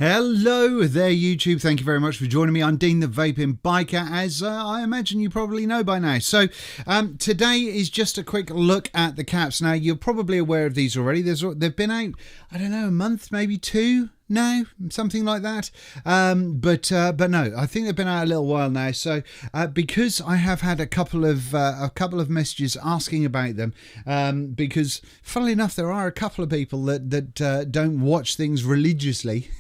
Hello there, YouTube. Thank you very much for joining me. I'm Dean, the Vaping Biker, as I imagine you probably know by now. So today is just a quick look at the caps. Now, you're probably aware of these already. They've been out, I don't know, a month, maybe two. No, something like that. But no, I think they've been out a little while now. So because I have had a couple of messages asking about them, because funnily enough, there are a couple of people that don't watch things religiously.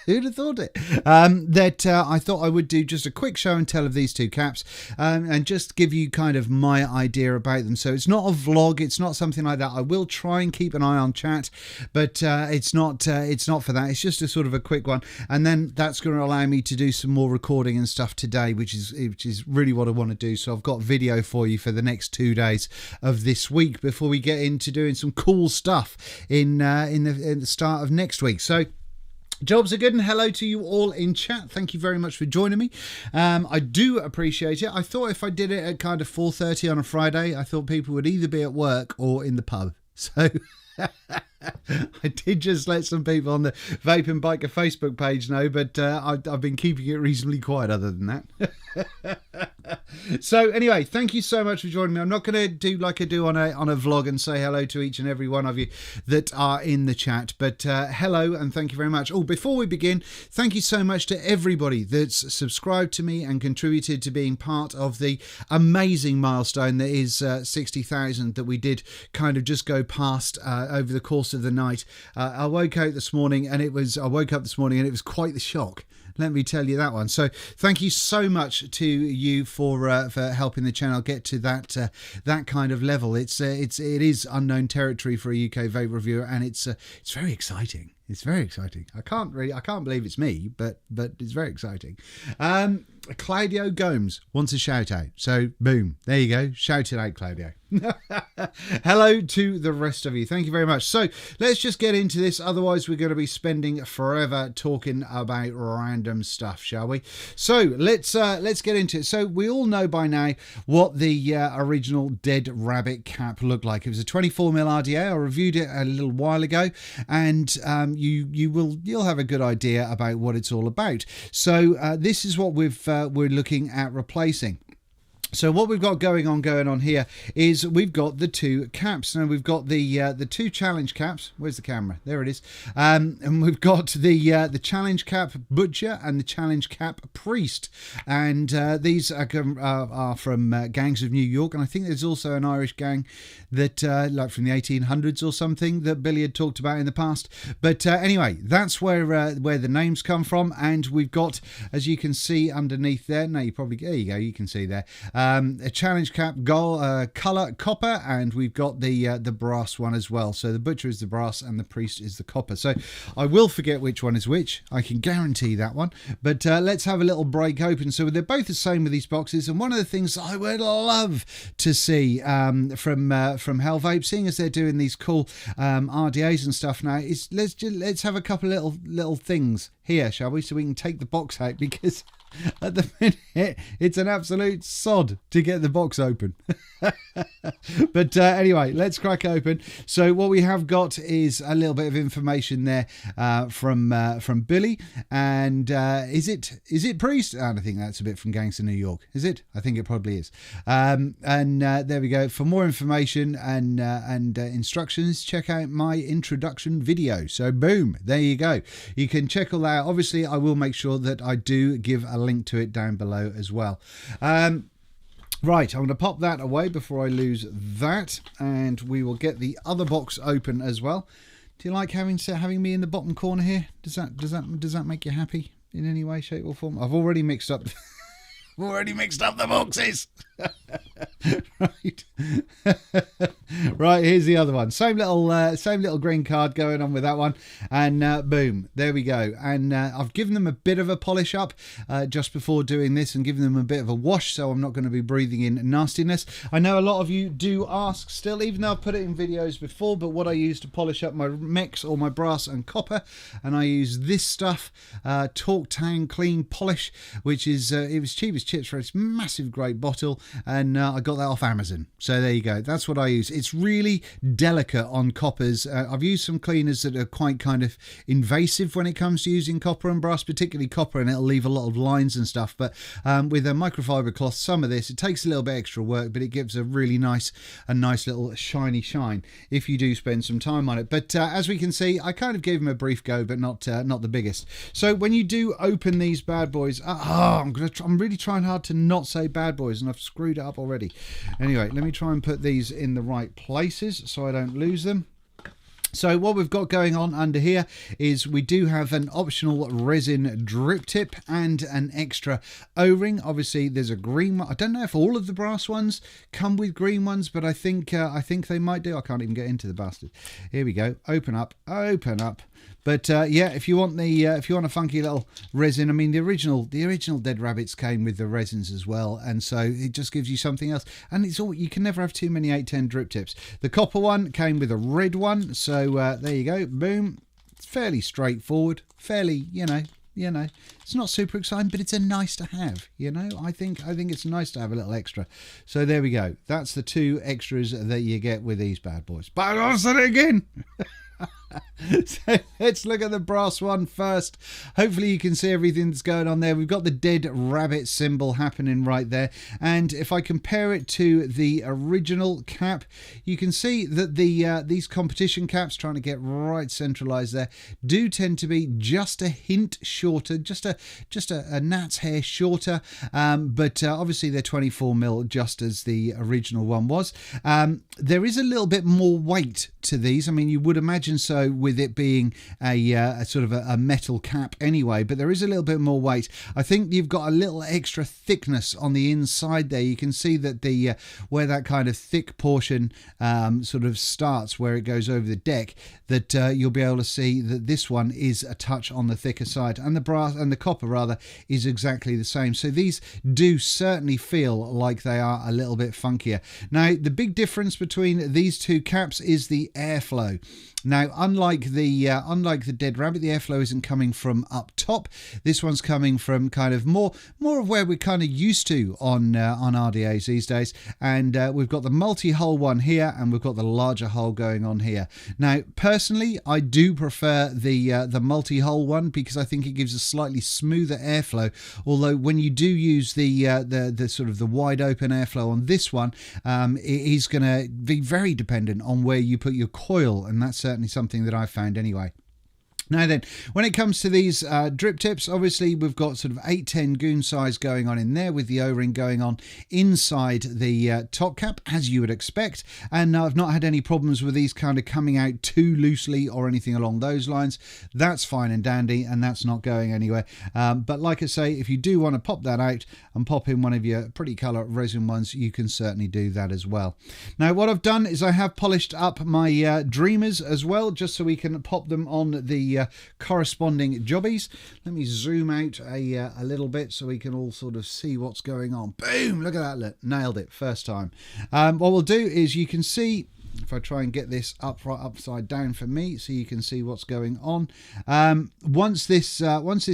Who'd have thought it? I thought I would do just a quick show and tell of these two caps, and just give you kind of my idea about them. So it's not a vlog. It's not something like that. I will try and keep an eye on chat, but it's not for that. It's just a sort of a quick one, and then that's going to allow me to do some more recording and stuff today, which is really what I want to do. So I've got video for you for the next 2 days of this week before we get into doing some cool stuff in the start of next week. So jobs are good, and hello to you all in chat. Thank you very much for joining me. I do appreciate it. I thought if I did it at kind of 4:30 on a Friday, I thought people would either be at work or in the pub. So I did just let some people on the Vaping Biker Facebook page know, but I've been keeping it reasonably quiet other than that. So anyway, thank you so much for joining me. I'm not going to do like I do on a vlog and say hello to each and every one of you that are in the chat, but hello and thank you very much. Oh, before we begin, thank you so much to everybody that's subscribed to me and contributed to being part of the amazing milestone that is 60,000 that we did kind of just go past over the course of the night. I woke up this morning and it was quite the shock. Let me tell you that one. So thank you so much to you for helping the channel get to that kind of level. It is unknown territory for a UK vape reviewer, and it's very exciting. It's very exciting. I can't believe it's me, but it's very exciting. Claudio Gomes wants a shout out. So boom, there you go. Shout it out, Claudio. Hello to the rest of you. Thank you very much. So let's just get into this. Otherwise, we're going to be spending forever talking about random stuff, shall we? So let's get into it. So we all know by now what the original Dead Rabbit cap looked like. It was a 24mm RDA. I reviewed it a little while ago, and you'll have a good idea about what it's all about. So this is what we're looking at replacing. So what we've got going on here is we've got the two caps. Now we've got the two challenge caps. Where's the camera? There it is. And we've got the challenge cap Butcher and the challenge cap Priest. And these are from gangs of New York. And I think there's also an Irish gang that like from the 1800s or something that Billy had talked about in the past. But anyway, that's where the names come from. And we've got, as you can see underneath there. No, there you go. You can see there. A challenge cap color copper, and we've got the brass one as well. So the Butcher is the brass and the Priest is the copper. So I will forget which one is which. I can guarantee that one. But let's have a little break open. So they're both the same with these boxes. And one of the things I would love to see from Hell Vape, seeing as they're doing these cool RDAs and stuff now, is let's have a couple of little things here, shall we? So we can take the box out, because at the minute it's an absolute sod to get the box open. But anyway, let's crack open. So what we have got is a little bit of information there from Billy, and is it Priest? I don't think that's a bit from Gangs of New York, is it? I think it probably is. And there we go. For more information and instructions, check out my introduction video. So boom, there you go. You can check all that out. Obviously I will make sure that I do give a link to it down below as well. Right, I'm going to pop that away before I lose that, and we will get the other box open as well. Do you like having me in the bottom corner here? Does that make you happy in any way, shape or form? I've already mixed up the boxes. Right. Right, here's the other one. Same little green card going on with that one, and boom, there we go. And I've given them a bit of a polish up just before doing this, and given them a bit of a wash, so I'm not going to be breathing in nastiness. I know a lot of you do ask still, even though I've put it in videos before, but what I use to polish up my mechs or my brass and copper, and I use this stuff, Talk Tang Clean Polish, which is it was cheap as chips for its massive great bottle, and I got that off Amazon. So there you go. That's what I use. it's really delicate on coppers. I've used some cleaners that are quite kind of invasive when it comes to using copper and brass, particularly copper, and it'll leave a lot of lines and stuff. But with a microfiber cloth, some of this, it takes a little bit extra work, but it gives a really nice little shiny shine if you do spend some time on it. But as we can see, I kind of gave them a brief go, but not the biggest. So when you do open these bad boys, I'm really trying hard to not say bad boys, and I've screwed it up already. Anyway, let me try and put these in the right places so I don't lose them. So what we've got going on under here is we do have an optional resin drip tip and an extra O-ring. Obviously there's a green one. I don't know if all of the brass ones come with green ones, but I think they might do. I can't even get into the bastard. Here we go. Open up. But yeah, if you want a funky little resin, I mean the original Dead Rabbits came with the resins as well, and so it just gives you something else. And it's all, you can never have too many 810 drip tips. The copper one came with a red one, so there you go, boom. It's fairly straightforward, fairly, you know, it's not super exciting, but it's a nice to have, you know. I think it's nice to have a little extra. So there we go. That's the two extras that you get with these bad boys. But I'll say it again. So let's look at the brass one first. Hopefully you can see everything that's going on there. We've got the Dead Rabbit symbol happening right there, and if I compare it to the original cap, you can see that these competition caps, trying to get right centralized there, do tend to be just a hint shorter, just a gnat's hair shorter, but obviously they're 24mm, just as the original one was. There is a little bit more weight to these. I mean, you would imagine so with it being a sort of a metal cap anyway, but there is a little bit more weight. I think you've got a little extra thickness on the inside there. You can see that the where that kind of thick portion sort of starts, where it goes over the deck, that you'll be able to see that this one is a touch on the thicker side, and the brass and the copper rather is exactly the same. So these do certainly feel like they are a little bit funkier. Now the big difference between these two caps is the airflow. Now, unlike the Dead Rabbit, the airflow isn't coming from up top. This one's coming from kind of more of where we're kind of used to on RDAs these days. And we've got the multi-hole one here, and we've got the larger hole going on here. Now, personally, I do prefer the multi-hole one because I think it gives a slightly smoother airflow. Although when you do use the sort of the wide open airflow on this one, it is going to be very dependent on where you put your coil, and that's certainly something that I've found anyway. Now then, when it comes to these drip tips, obviously we've got sort of 810 goon size going on in there, with the O-ring going on inside the top cap, as you would expect. And I've not had any problems with these kind of coming out too loosely or anything along those lines. That's fine and dandy, and that's not going anywhere. But like I say, if you do want to pop that out and pop in one of your pretty colour resin ones, you can certainly do that as well. Now what I've done is I have polished up my Dreamers as well, just so we can pop them on the corresponding jobbies. Let me zoom out a little bit so we can all sort of see what's going on. Boom, look at that, look, nailed it first time. What we'll do is, you can see, if I try and get this upside down for me so you can see what's going on, once this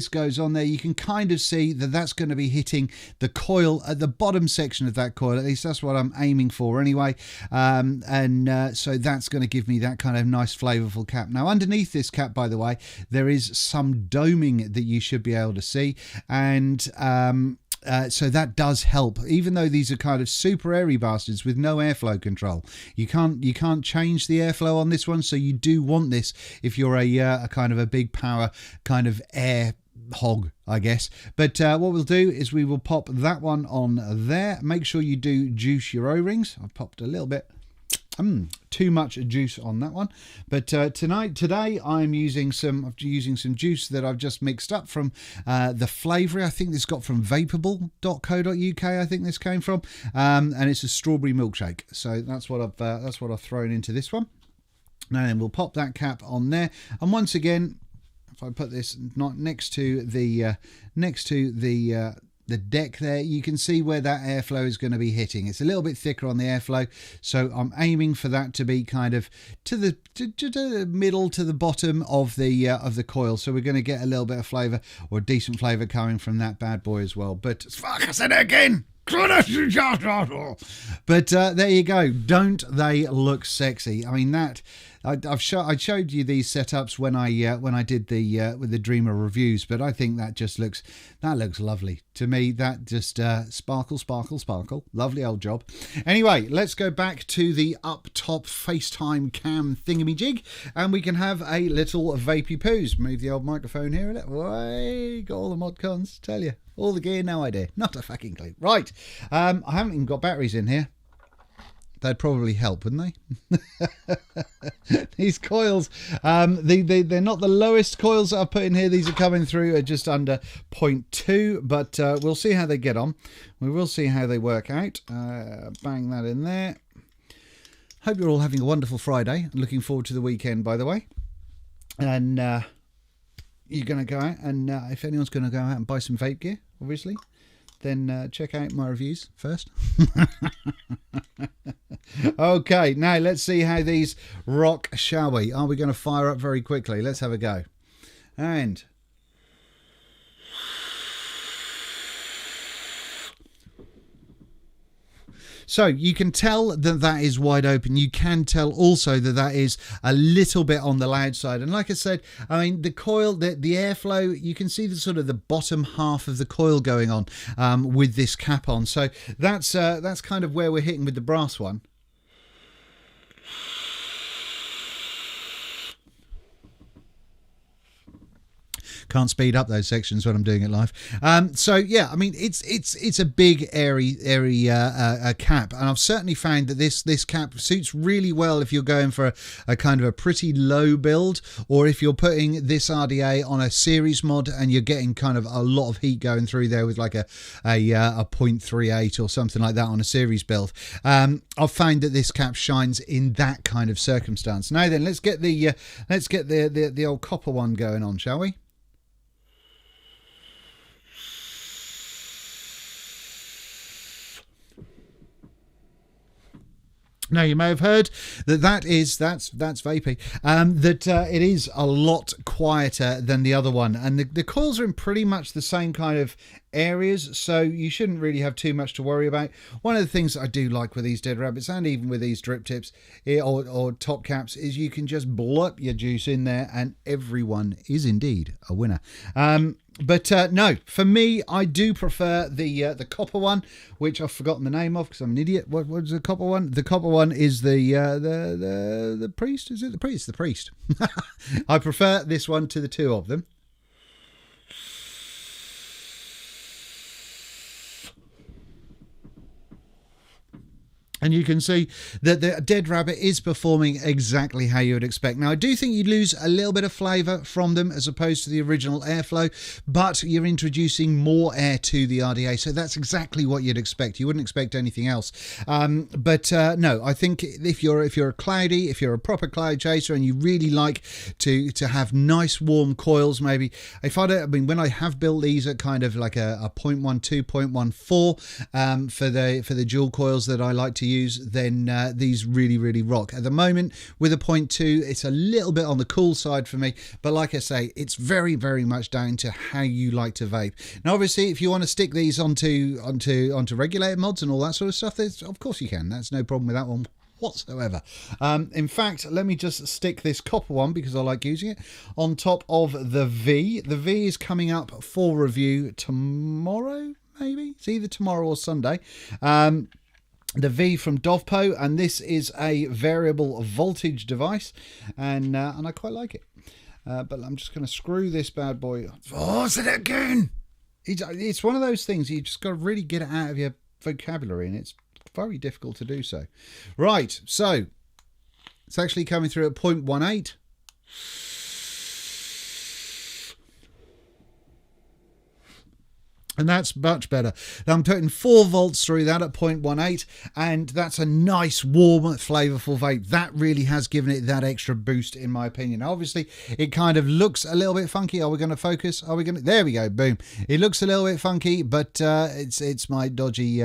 goes on there, you can kind of see that that's going to be hitting the coil at the bottom section of that coil. At least that's what I'm aiming for anyway. So that's going to give me that kind of nice flavorful cap. Now underneath this cap, by the way, there is some doming that you should be able to see, and so that does help, even though these are kind of super airy bastards with no airflow control. You can't change the airflow on this one, so you do want this if you're a kind of a big power kind of air hog, I guess. But what we'll do is we will pop that one on there. Make sure you do juice your O-rings. I've popped a little bit. Too much juice on that one, but today I'm using some juice that I've just mixed up from the Flavory. I think this got from vapable.co.uk. I think this came from, and it's a strawberry milkshake. So that's what I've thrown into this one. Now then, we'll pop that cap on there, and once again, if I put this not next to the deck there, you can see where that airflow is going to be hitting. It's a little bit thicker on the airflow, so I'm aiming for that to be kind of to the middle to the bottom of the coil. So we're going to get a little bit of flavour, or decent flavour, coming from that bad boy as well. But fuck, I said it again. But there you go. Don't they look sexy? I mean, that I showed you these setups when I did the with the Dreamer reviews, but I think that just looks lovely to me. That just sparkle, sparkle, sparkle. Lovely old job. Anyway, let's go back to the up top FaceTime cam thingamajig, and we can have a little vapey poos. Move the old microphone here a little way. Got all the mod cons. Tell you. All the gear, no idea. Not a fucking clue. Right. I haven't even got batteries in here. They'd probably help, wouldn't they? These coils, they're not the lowest coils that I've put in here. These are coming through at just under 0.2, but we'll see how they get on. We will see how they work out. Bang that in there. Hope you're all having a wonderful Friday. Looking forward to the weekend, by the way. And you're going to go out, and if anyone's going to go out and buy some vape gear, obviously, then check out my reviews first. Okay, now let's see how these rock, shall we? Are we going to fire up very quickly? Let's have a go. And so you can tell that that is wide open. You can tell also that that is a little bit on the loud side. And like I said, I mean, the coil, the airflow, you can see the sort of the bottom half of the coil going on with this cap on. So that's kind of where we're hitting with the brass one. Can't speed up those sections when I'm doing it live. So yeah, I mean, it's a big airy cap, and I've certainly found that this cap suits really well if you're going for a kind of a pretty low build, or if you're putting this RDA on a series mod and you're getting kind of a lot of heat going through there with like a 0.38 or something like that on a series build. I've found that this cap shines in that kind of circumstance. Now then, let's get the old copper one going on, shall we? Now, you may have heard that that's vaping, that it is a lot quieter than the other one, and the coils are in pretty much the same kind of areas, so you shouldn't really have too much to worry about. One of the things that I do like with these Dead Rabbits, and even with these drip tips or top caps, is you can just blow up your juice in there and everyone is indeed a winner. But no, for me, I do prefer the copper one, which I've forgotten the name of because I'm an idiot. What's the copper one? The copper one is the priest. Is it the priest? The priest. I prefer this one to the two of them. And you can see that the Dead Rabbit is performing exactly how you would expect. Now, I do think you lose a little bit of flavour from them as opposed to the original airflow, but you're introducing more air to the RDA, so that's exactly what you'd expect. You wouldn't expect anything else. No, I think if you're a cloudy, if you're a proper cloud chaser and you really like to have nice warm coils, maybe I mean, when I have built these at kind of like a 0.12, 0.14 for the dual coils that I like to use, then these really rock. At the moment with a 0.2, it's a little bit on the cool side for me, but like I say, it's very much down to how you like to vape. Now obviously, if you want to stick these onto regulator mods and all that sort of stuff, of course you can. That's no problem with that one whatsoever. In fact, let me just stick this copper one, because I like using it, on top of the V. The V is coming up for review tomorrow, maybe? It's either tomorrow or Sunday. The V from Dovpo, and this is a variable voltage device, and I quite like it. But I'm just going to screw this bad boy. Oh, say that again! It's one of those things you just got to really get it out of your vocabulary, and it's very difficult to do so. Right, so it's actually coming through at 0.18. And that's much better. I'm putting 4 volts through that at 0.18, and that's a nice, warm, flavourful vape. That really has given it that extra boost, in my opinion. Obviously, it kind of looks a little bit funky. Are we going to focus? Are we going to... There we go, boom. It looks a little bit funky, but it's my dodgy...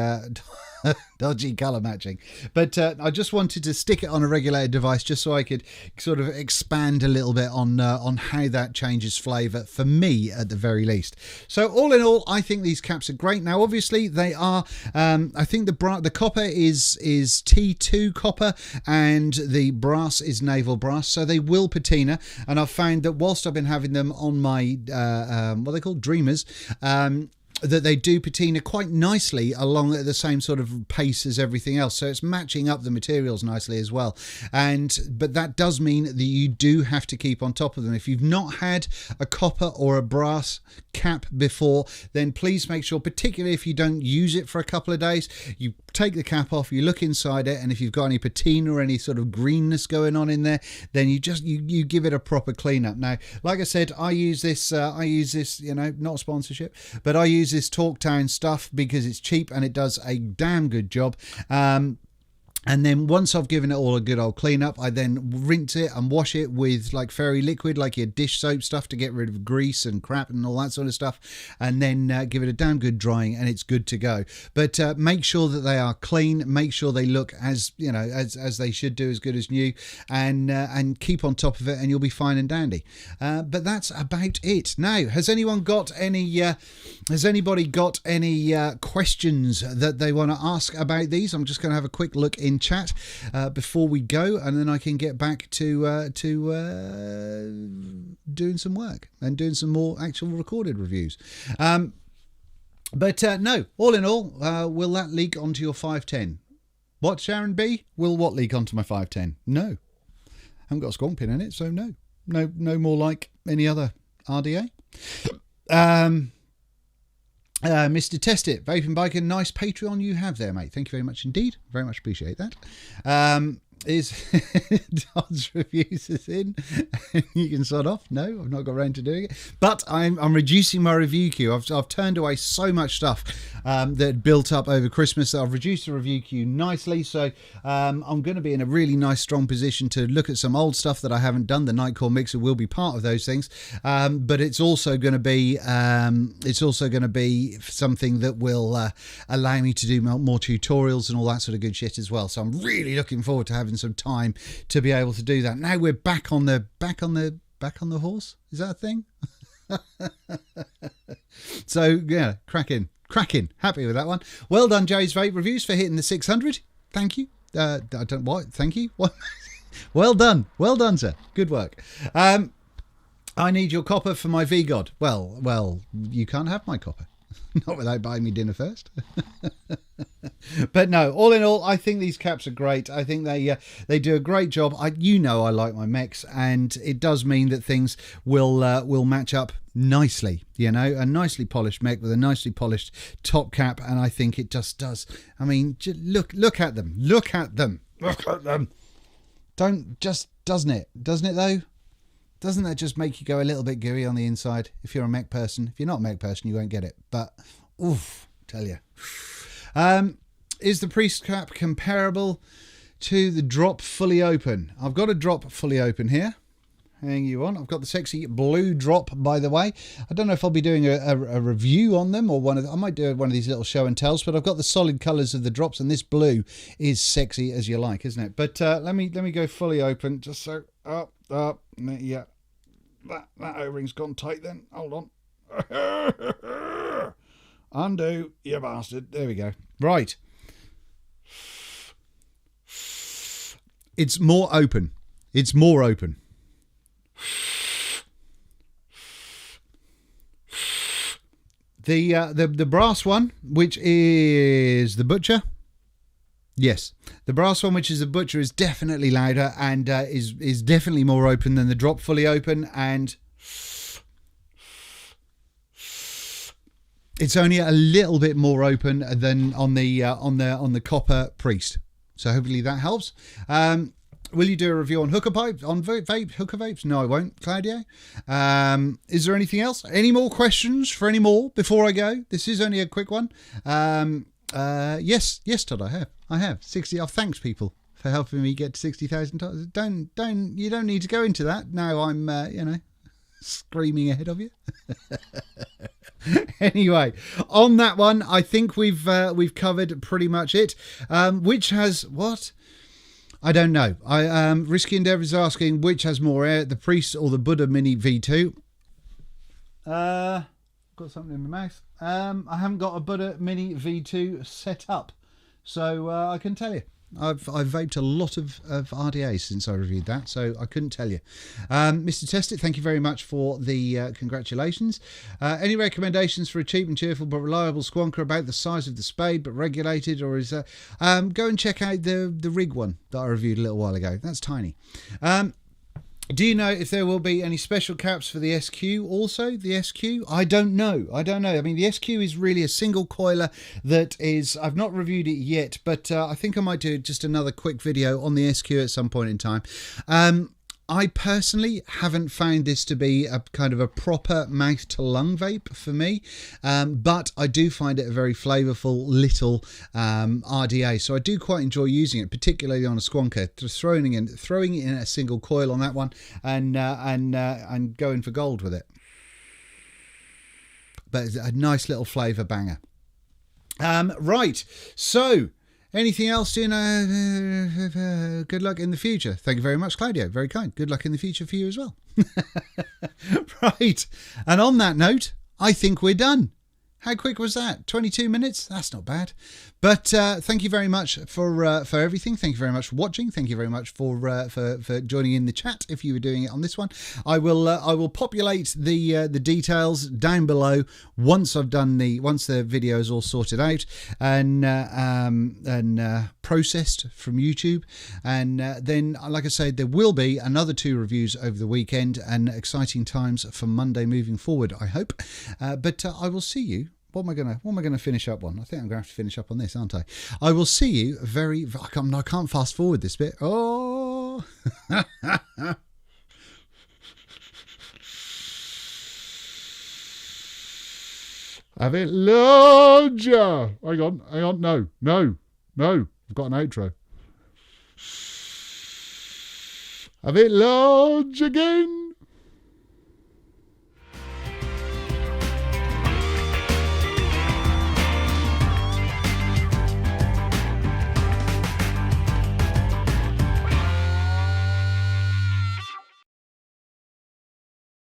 dodgy color matching. But I just wanted to stick it on a regulated device just so I could sort of expand a little bit on how that changes flavor for me at the very least. So all in all, I think these caps are great. Now obviously they are I think the copper is T2 copper and the brass is naval brass, so they will patina, and I've found that whilst I've been having them on my what they call dreamers, that they do patina quite nicely along at the same sort of pace as everything else, so it's matching up the materials nicely as well. But that does mean that you do have to keep on top of them. If you've not had a copper or a brass cap before, then please make sure, particularly if you don't use it for a couple of days, you take the cap off, you look inside it, and if you've got any patina or any sort of greenness going on in there, then you give it a proper cleanup. Now, like I said, I use this, you know, not a sponsorship, but I use this Talktown stuff because it's cheap and it does a damn good job. And then once I've given it all a good old clean up, I then rinse it and wash it with like fairy liquid, like your dish soap stuff, to get rid of grease and crap and all that sort of stuff. And then give it a damn good drying and it's good to go. But make sure that they are clean. Make sure they look as, you know, as they should do, as good as new, and keep on top of it and you'll be fine and dandy. But that's about it. Now, has anybody got any questions that they want to ask about these? I'm just going to have a quick look in chat before we go, and then I can get back to doing some work and doing some more actual recorded reviews. But no, all in all, will that leak onto your 510? What, Sharon B? Will what leak onto my 510? No. I haven't got a squonk pin in it, so no. No more like any other RDA. Mr. Test It, Vaping Biker, nice Patreon you have there, mate. Thank you very much indeed. Very much appreciate that. Is Todd's reviews is in? You can sort off. No, I've not got around to doing it, but I'm reducing my review queue. I've turned away so much stuff that built up over Christmas that I've reduced the review queue nicely. So I'm going to be in a really nice strong position to look at some old stuff that I haven't done. The Nightcore Mixer will be part of those things, but it's also going to be something that will allow me to do more tutorials and all that sort of good shit as well. So I'm really looking forward to having some time to be able to do that. Now we're back on the horse. Is that a thing? So yeah, cracking. Happy with that one. Well done, Joe's Vape Reviews, for hitting the 600. Thank you. Thank you. What? Well done, sir. Good work. I need your copper for my VGod. Well, you can't have my copper. Not without buying me dinner first. But no, all in all, I think these caps are great. I think they do a great job. I like my mechs, and it does mean that things will match up nicely. You know, a nicely polished mech with a nicely polished top cap, and I think it just does. I mean, look at them. Look at them. Doesn't it though? Doesn't that just make you go a little bit gooey on the inside? If you're a mech person, if you're not a mech person, you won't get it. But oof, tell you. Is the Priest cap comparable to the drop fully open? I've got a drop fully open here. Hang you on. I've got the sexy blue drop, by the way. I don't know if I'll be doing a review on them or I might do one of these little show and tells, but I've got the solid colours of the drops, and this blue is sexy as you like, isn't it? But let me go fully open, just so up, yeah. That O-ring's gone tight then. Hold on. Undo, you bastard. There we go. Right. It's more open. It's more open. The brass one, which is the Butcher. Yes, the brass one, which is the Butcher, is definitely louder and is definitely more open than the drop fully open, and it's only a little bit more open than on the Copper Priest. So hopefully that helps. Will you do a review on hooker pipes, on hooker vapes? No, I won't, Claudio. Is there anything else? Any more questions for any more before I go? This is only a quick one. Yes, Todd, I have 60. Thanks people for helping me get to 60,000. You don't need to go into that. Now I'm, screaming ahead of you. Anyway, on that one, I think we've covered pretty much it. Which has what? I don't know. Risky Endeavour is asking which has more air, the Priest or the Buddha Mini V2. Got something in my mouth. I haven't got a Buddha Mini V2 set up, so I can tell you. I've vaped a lot of RDA since I reviewed that, so I couldn't tell you. Mr. Test It, thank you very much for the congratulations. Any recommendations for a cheap and cheerful but reliable squonker about the size of the spade but regulated, or is that... go and check out the rig one that I reviewed a little while ago. That's tiny. Do you know if there will be any special caps for the SQ also? The SQ? I don't know. I mean, the SQ is really a single coiler that is... I've not reviewed it yet, but I think I might do just another quick video on the SQ at some point in time. I personally haven't found this to be a kind of a proper mouth-to-lung vape for me, but I do find it a very flavourful little RDA, so I do quite enjoy using it, particularly on a squonker, just throwing it in a single coil on that one and going for gold with it. But it's a nice little flavour banger. Right, so... Anything else in good luck in the future? Thank you very much, Claudio. Very kind. Good luck in the future for you as well. Right. And on that note, I think we're done. How quick was that? 22 minutes? That's not bad. But thank you very much for everything. Thank you very much for watching. Thank you very much for joining in the chat if you were doing it on this one. I will populate the details down below once I've done once the video is all sorted out and processed from YouTube. And then, like I said, there will be another 2 reviews over the weekend and exciting times for Monday moving forward, I hope. But I will see you. What am I gonna finish up on? I think I'm gonna have to finish up on this, aren't I? I will see you I can't fast forward this bit. Oh. Have it larger. Hang on. No. I've got an outro. Have it large again.